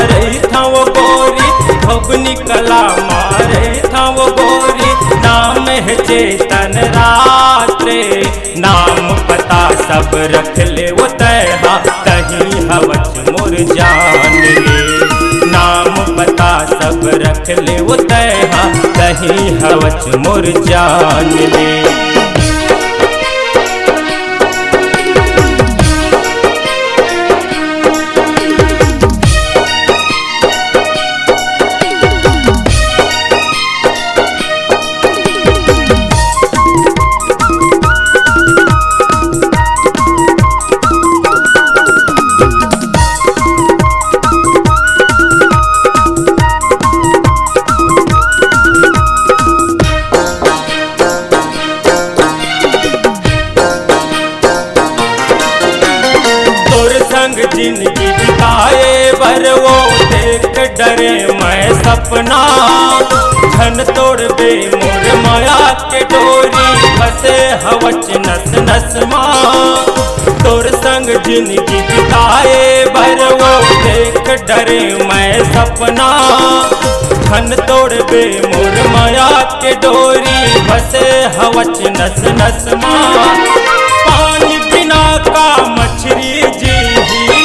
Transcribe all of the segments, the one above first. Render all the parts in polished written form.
मारे था वो गोरी, भवनी कला मारे था वो गोरी। नाम है चेतन रात्रे, नाम पता सब रख ले वो तैहा, तही हवच मोर जान ले। नाम पता सब रख ले वो तैहा, तही हवच मोर जान ले। जिंदगी बिताए बर वो देख डरे मैं सपना, धन तोड़ बे मोर माया के डोरी, फंसे हवच नस नस माँ। तोर संग जिंदगी बिताए बर वो देख डरे मैं सपना, धन तोड़ बे मोर माया के डोरी, फंसे हवच नस नस माँ। पानी बिना का मछली जी,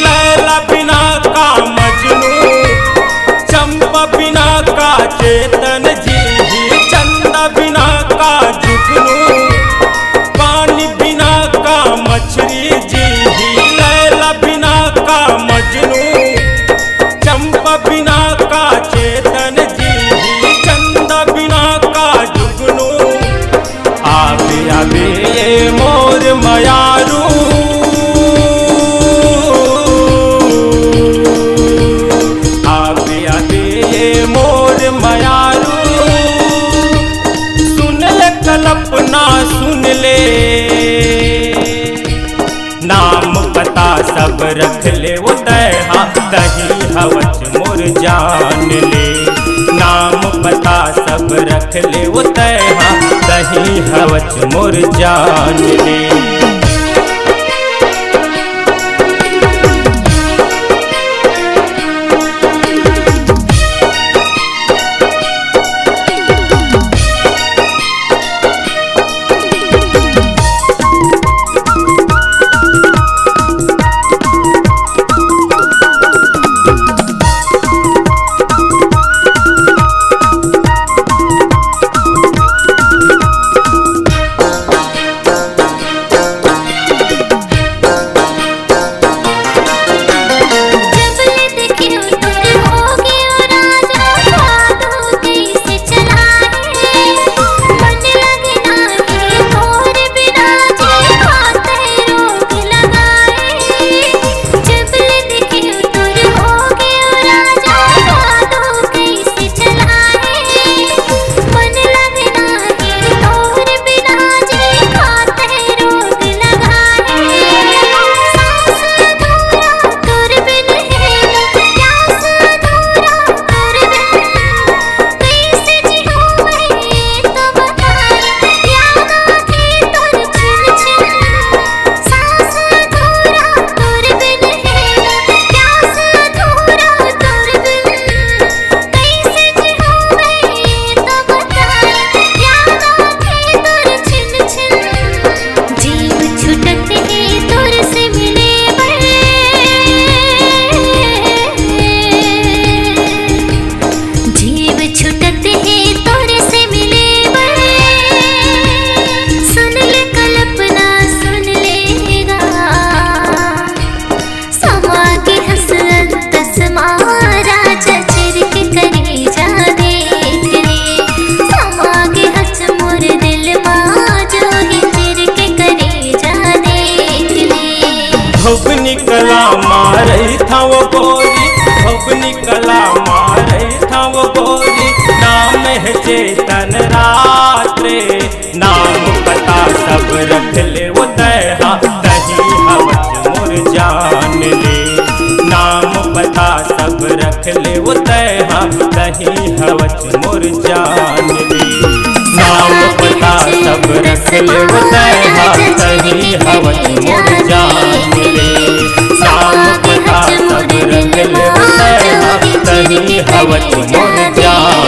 लैला बिना का मजनू, चंपा बिना का चेतन जी, चंदा बिना का जुगनू। पानी बिना का मछली जी, लैला बिना का मजनू, चंपा बिना का चेतन जी, चंदा बिना का जुगनू। आबे आबे मोर मयारू, कल्पना सुन ले। नाम पता सब रख ले वो तैहा, तही हवच मोर जान ले। नाम पता सब रख ले वो तैहा, तही हवच मोर जान ले। भवनी कला मारे था वो गोरी, भवनी कला मारे था वो गोरी। नाम है चेतन रात्रे, नाम पता सब रख ले वो तैहा, तही हवच मोर जान ले। नाम पता सब रख ले वो तैहा, तही हवच मोर जान ले। नाम पता सब रख ले वो तैहा, तही हवच मोर जान ले। नाम पता सब रख ले वो तैहा, हव तू मोर जान।